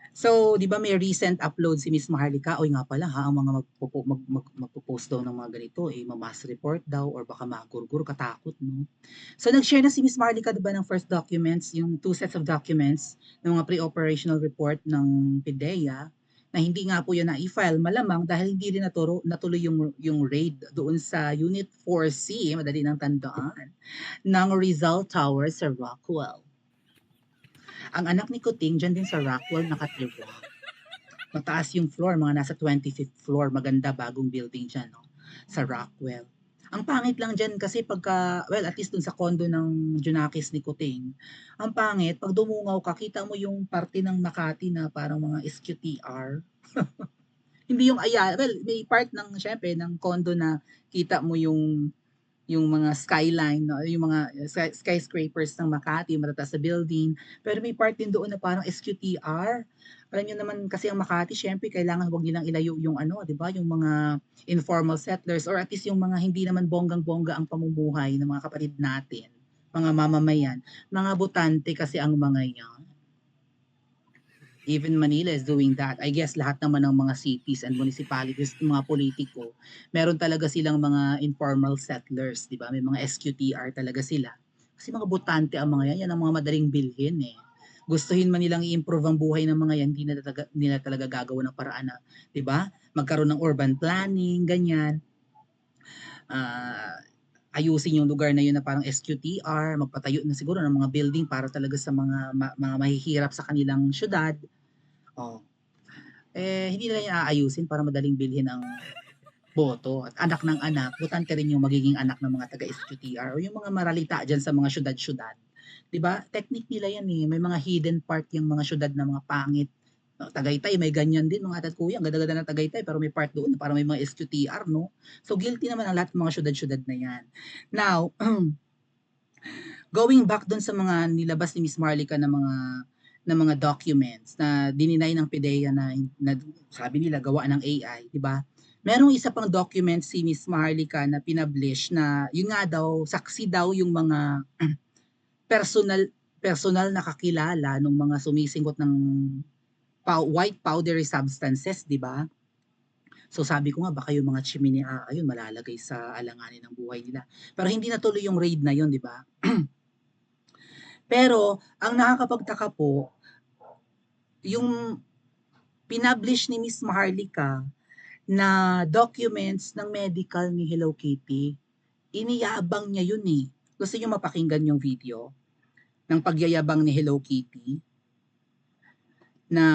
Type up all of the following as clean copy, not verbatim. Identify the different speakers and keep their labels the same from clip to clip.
Speaker 1: So, 'di ba may recent upload si Miss Maharlika, "Uy nga pala ha, ang mga magpo-post daw ng mga ganito, eh, ma-mass report daw or baka magurgur, katakot 'no?" So, nag-share na si Miss Maharlika 'di ba ng first documents, yung two sets of documents ng mga pre-operational report ng PIDEA na hindi nga po 'yan na-i-file malamang dahil hindi rin natuloy yung raid doon sa Unit 4C, madali ng tandaan, ng Rizal Tower sa Rockwell. Ang anak ni Kuting diyan din sa Rockwell nakatira. Mataas yung floor, mga nasa 25th floor, maganda bagong building dyan, no? Sa Rockwell. Ang pangit lang dyan kasi pagka, well, at least dun sa condo ng Junakis ni Kuting, ang pangit, pag dumungaw ka, kita mo yung parte ng Makati na parang mga SQTR. Hindi yung well, may part ng, syempre, ng condo na kita mo yung mga skyline, no? Yung mga skyscrapers ng Makati, yung matataas na building. Pero may part din doon na parang SQTR. Alam niyo naman kasi ang Makati, syempre kailangan wag nilang ilayo yung ano, 'di ba? Yung mga informal settlers or at least yung mga hindi naman bonggang-bongga ang pamumuhay ng mga kapatid natin, mga mamamayan, mga botante kasi ang mga yan. Even Manila is doing that. I guess lahat naman ng mga cities and municipalities, mga politiko, meron talaga silang mga informal settlers, di ba? May mga SQTR talaga sila. Kasi mga botante ang mga yan, yan ang mga madaling bilhin eh. Gustuhin man nilang i-improve ang buhay ng mga yan, hindi nila talaga gagawa ng paraan na, di ba? Magkaroon ng urban planning, ganyan. Ayusin yung lugar na yun na parang SQTR, magpatayo na siguro ng mga building para talaga sa mga mahihirap sa kanilang syudad. Oh, hindi nila yan aayusin para madaling bilhin ang boto at anak ng anak, botante rin yung magiging anak ng mga taga-SQTR o yung mga maralita dyan sa mga syudad-syudad. 'Di ba? Technique nila yan eh. May mga hidden part yung mga syudad na mga pangit. No, Tagaytay, may ganyan din mga atat kuya. Ang ganda-ganda ng Tagaytay pero may part doon na parang may mga SQTR, no? So guilty naman ang lahat ng mga syudad-syudad na yan. Now, going back doon sa mga nilabas ni Miss Marlica na mga documents na dininay ng PIDEA na sabi nila gawa ng AI, di ba? Merong isa pang document si Miss Marlica na pinablish na yun nga daw, saksi daw yung mga personal personal na kakilala ng mga sumisingkot ng white powdery substances, di ba? So sabi ko nga baka yung mga chiminea ayun malalagay sa alanganin ng buhay nila. Pero hindi natuloy yung raid na yun, di ba? Pero ang nakakapagtaka po, yung pinablish ni Miss Maharlika na documents ng medical ni Hello Kitty, iniyabang niya yun eh. Gusto niyo mapakinggan yung video ng pagyayabang ni Hello Kitty na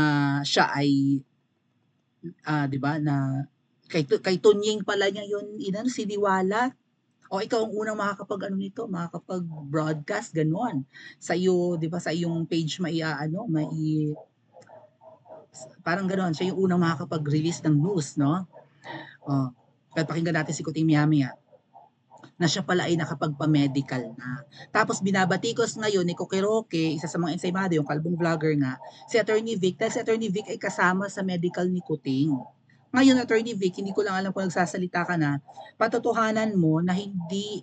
Speaker 1: siya ay, 'di ba, na kay Tunying pala niya yun, siniwalat. O ikaw ang unang makakapag-ano nito, makakapag-broadcast, gano'n. Sa iyo, 'di ba, sa iyong page parang gano'n, siya yung unang makakapag-release ng news, no? Oh, kaya pakinggan natin si Kuting Miyamiya na siya pala ay nakapagpa-medical na. Tapos binabatikos ngayon ni Kokiroke, isa sa mga ensaymado, yung kalbong vlogger nga, si Attorney Vic, dahil si Attorney Vic ay kasama sa medical ni Kuting. Ngayon, Attorney Vic, hindi ko lang alam kung nagsasalita ka na, patotohanan mo na hindi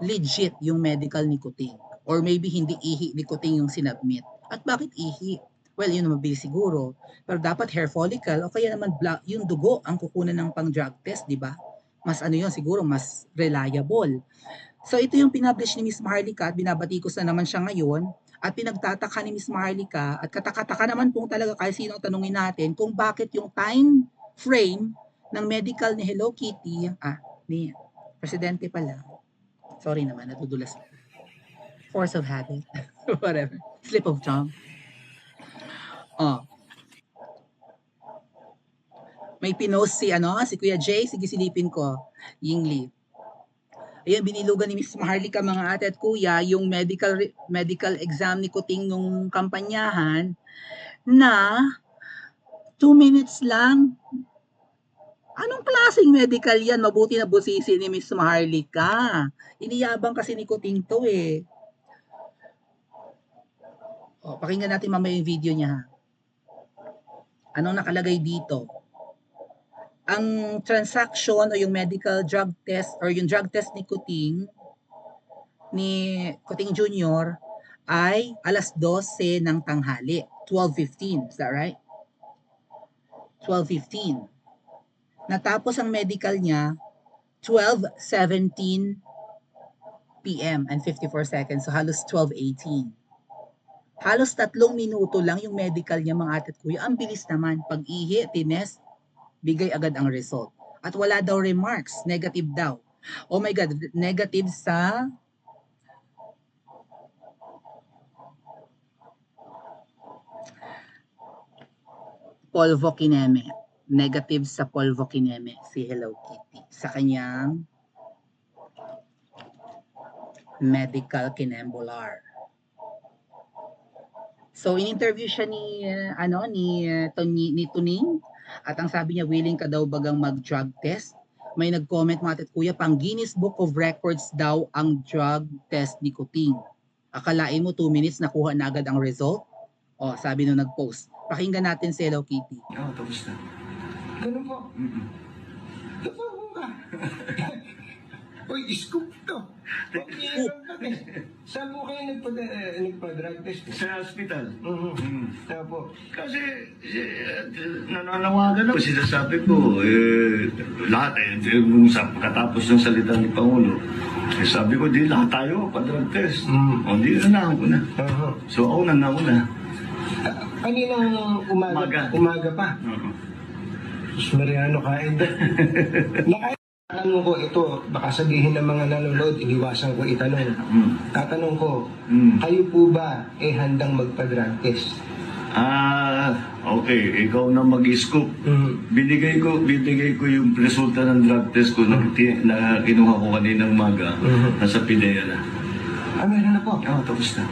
Speaker 1: legit yung medical ni Kuting. Or maybe hindi ihi ni Kuting yung sinubmit. At bakit ihi? Well, yun naman siguro. Pero dapat hair follicle o kaya naman yung dugo ang kukunan ng pang drug test, di ba? Mas ano yun, siguro mas reliable. So ito yung pinablish ni Miss Maharlika at binabatikos na naman siya ngayon at pinagtataka ni Miss Maharlika at katakataka naman kung talaga kahit sino ang tanungin natin kung bakit yung time frame ng medical ni Hello Kitty, ni Presidente pala, sorry naman, natudulas. Force of habit. Whatever. Slip of tongue. Oh. May pinost si Kuya Jay. Sige, silipin ko. Yingli. Ayan, binilugan ni Miss Maharlika mga ate at kuya yung medical exam ni Kuting nung kampanyahan na 2 minutes lang. Anong klaseng medical yan? Mabuti na busisi ni Miss Maharlika. Iniyabang kasi ni Kuting to eh. Pakinggan natin mamaya yung video niya. Anong nakalagay dito? Ang transaction o yung medical drug test or yung drug test ni Kuting Jr. ay alas 12 ng tanghali. 12:15. Is that right? 12:15. Natapos ang medical niya 12:17 p.m. and 54 seconds. So halos 12:18. Halos 3 minuto lang yung medical niya mga ate at kuya. Ang bilis naman. Pag-ihi, tinest, bigay agad ang result. At wala daw remarks. Negative daw. Oh my God, negative sa polvokineme. Negative sa polvokineme si Hello Kitty sa kanyang medical kinembular. So in-interview siya ni Tuning at ang sabi niya willing ka daw bagang mag-drug test. May nag-comment mga ate at kuya, pang Guinness Book of Records daw ang drug test ni Kuting. Akalain mo 2 minutes nakuha na agad ang result? Oh, sabi nung nag-post. Pakinggan natin si Hello Kitty.
Speaker 2: Tapos na.
Speaker 3: Ganun po. Totoo ba? Uy, scoop to. Saan mo kayo nagpa-drug test?
Speaker 2: Sa hospital.
Speaker 3: Tapo.
Speaker 2: Kasi nananawagan ako. Sinasabi ko, lahat katapos ng salita ni Pangulo, sabi ko, di lahat tayo pa-drug test. O, di na ako na. So, ako na ako na.
Speaker 3: Kaninang umaga pa. Sus Mariano, kain ba? Tatanong ko ito, baka sabihin ng mga nanonood, iniwasan ko itanong. Tatanong ko, kayo po ba handang magpa-drug test?
Speaker 2: Okay. Ikaw na mag-scoop. Binigay ko yung resulta ng drug test ko na kinuha ko kaninang umaga. Nasa PIDEA na.
Speaker 3: Meron na po.
Speaker 2: Tapos na.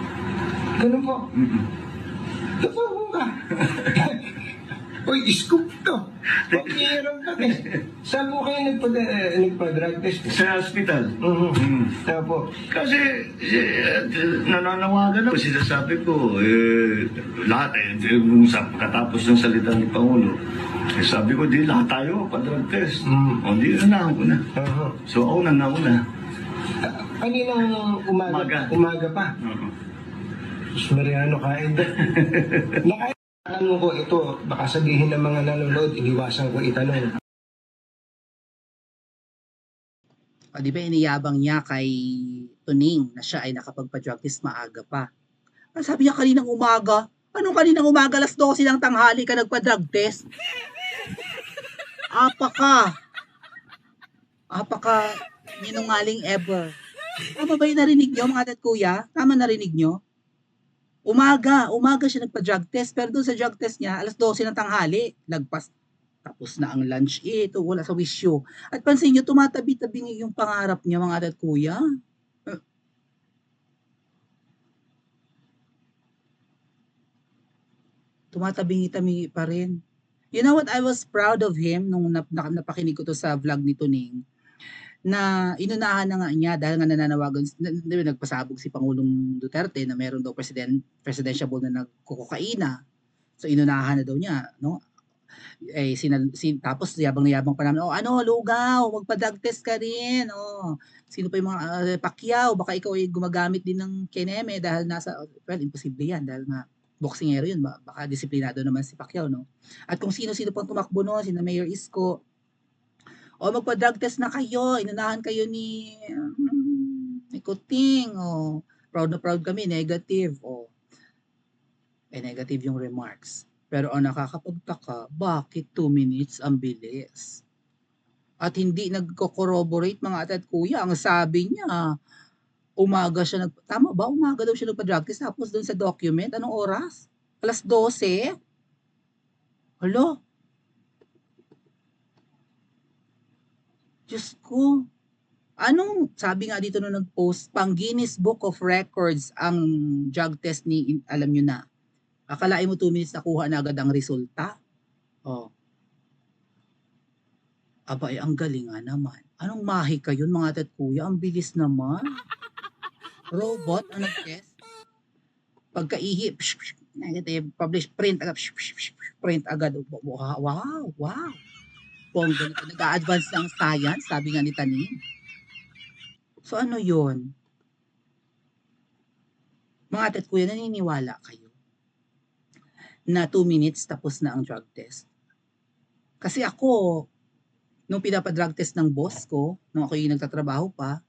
Speaker 3: Ganun po. Totoo ba? Uy, scoop to. Pag-iirang ka eh. Saan mo kayo nagpa-drug test?
Speaker 2: Sa hospital.
Speaker 3: Tapo.
Speaker 2: Kasi nananawagan ako. Sinasabi ko, lahat katapos ng salita ni Pangulo, sabi ko, di lahat tayo pa-drug test. O, di na ako na. So, ako na ako na.
Speaker 3: Kaninang umaga pa. Sus Mariano, kain ba? Tatanong ko ito, baka sabihin ng mga nanonood, iniwasan ko itanong.
Speaker 1: Di ba iniyabang niya kay Tuning na siya ay nakapagpa-drug test maaga pa. Ang sabi niya kaninang umaga. Anong kaninang umaga? 12:00 ng tanghali ka nagpa-drug test? Apaka ninungaling ever. Tama ba yung narinig niyo mga ate at kuya? Tama narinig niyo? Umaga siya nagpa-drug test, pero doon sa drug test niya, 12:00 ng tanghali, lagpas, tapos na ang lunch ito, wala sa wisyo. At pansin niyo, tumatabi-tabi yung pangarap niya, mga ate at kuya. Tumatabi-tabi pa rin. You know what, I was proud of him nung napakinig ko to sa vlog ni Tuning, na inunahan na nga niya dahil nga nananawagan, nagpasabog si Pangulong Duterte na meron daw presidential na nagkukokaina. So inunahan na daw niya, no? Tapos yabang na yabang pa namin, lugaw, magpa-drug test ka rin. Sino pa yung mga Pacquiao, baka ikaw ay gumagamit din ng kineme dahil imposible yan dahil nga boksingero yun, baka disiplinado naman si Pacquiao, no? At kung sino-sino pang tumakbo no, sina Mayor Isko, magpa-drug test na kayo, inunahan kayo ni Kuting, proud na proud kami, negative, negative yung remarks. Pero ang nakakapagtaka, bakit 2 minutes ang bilis? At hindi nagko-corroborate mga ate at kuya, ang sabi niya, tama ba? Umaga daw siya nagpa-drug test, tapos doon sa document, anong oras? 12:00? Hello? Diyos ko. Anong, sabi nga dito nung nag-post, pang Guinness Book of Records ang drug test ni, alam nyo na. Akalain mo 2 minutes nakuha na agad ang resulta? Abay, ang galing nga naman. Anong mahika yun mga ate at kuya? Ang bilis naman. Robot, ang nag-test? Pagka-ihi, negative, publish, print agad, print agad. Wow. Kung ganito, nag-a-advance ng science, sabi nga ni Taning. So ano yun? Mga ate at kuya, naniniwala kayo na 2 minutes tapos na ang drug test. Kasi ako, nung pinapa-drug test ng boss ko, nung ako yung nagtatrabaho pa,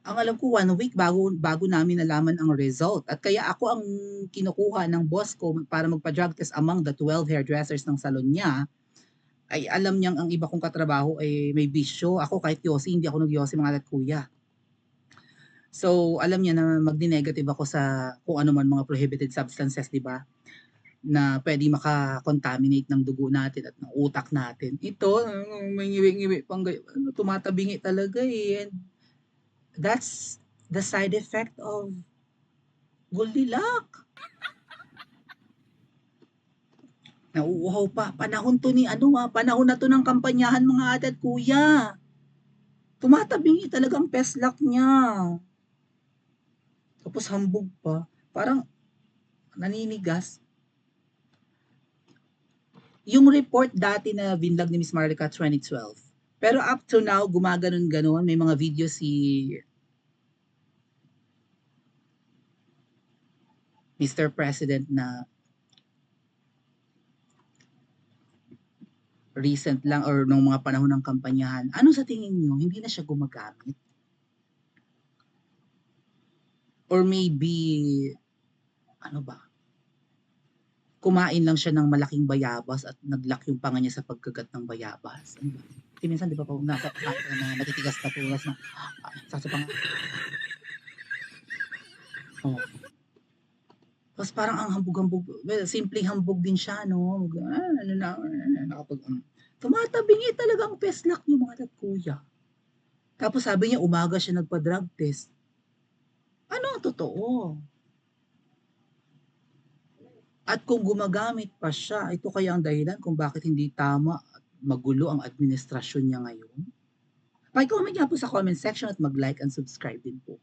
Speaker 1: ang alam ko 1 week bago namin nalaman ang result. At kaya ako ang kinukuha ng boss ko para magpa-drug test among the 12 hairdressers ng salon niya, ay alam niyang ang iba kong katrabaho ay may bisyo. Ako kahit yosi, hindi ako nag-yosi mga kuya. So, alam niya na magdi-negative ako sa kung ano man mga prohibited substances, di ba? Na pwede maka-contaminate ng dugo natin at ng utak natin. Ito, may ngiwi-ngiwi pang tumatabingi talaga eh. And that's the side effect of Goldilocks. Nauuhaw pa. Panahon to ni panahon na to ng kampanyahan mga ate at kuya. Tumatabingi talaga ang peslak niya. Tapos hambog pa. Parang naninigas. Yung report dati na binlog ni Miss Marlica 2012. Pero up to now, gumaganon-ganon. May mga video si Mr. President na recent lang or nung mga panahon ng kampanyahan. Ano sa tingin nyo? Hindi na siya gumagamit? Or maybe, ano ba? Kumain lang siya ng malaking bayabas at naglock yung panga niya sa pagkagat ng bayabas. Ano ba? Kasi minsan, di ba, pag nakakain ka na matitigas na tulas na, sasapang. Oh. Tapos parang ang hambog-hambog, well, simpleng hambog din siya, no? Tumatabingi talaga ang peslak niyo mga kuya. Tapos sabi niya, umaga siya nagpa-drug test. Ano ang totoo? At kung gumagamit pa siya, ito kaya ang dahilan kung bakit hindi tama at magulo ang administrasyon niya ngayon? Pa-comment niya po sa comment section at mag-like and subscribe din po.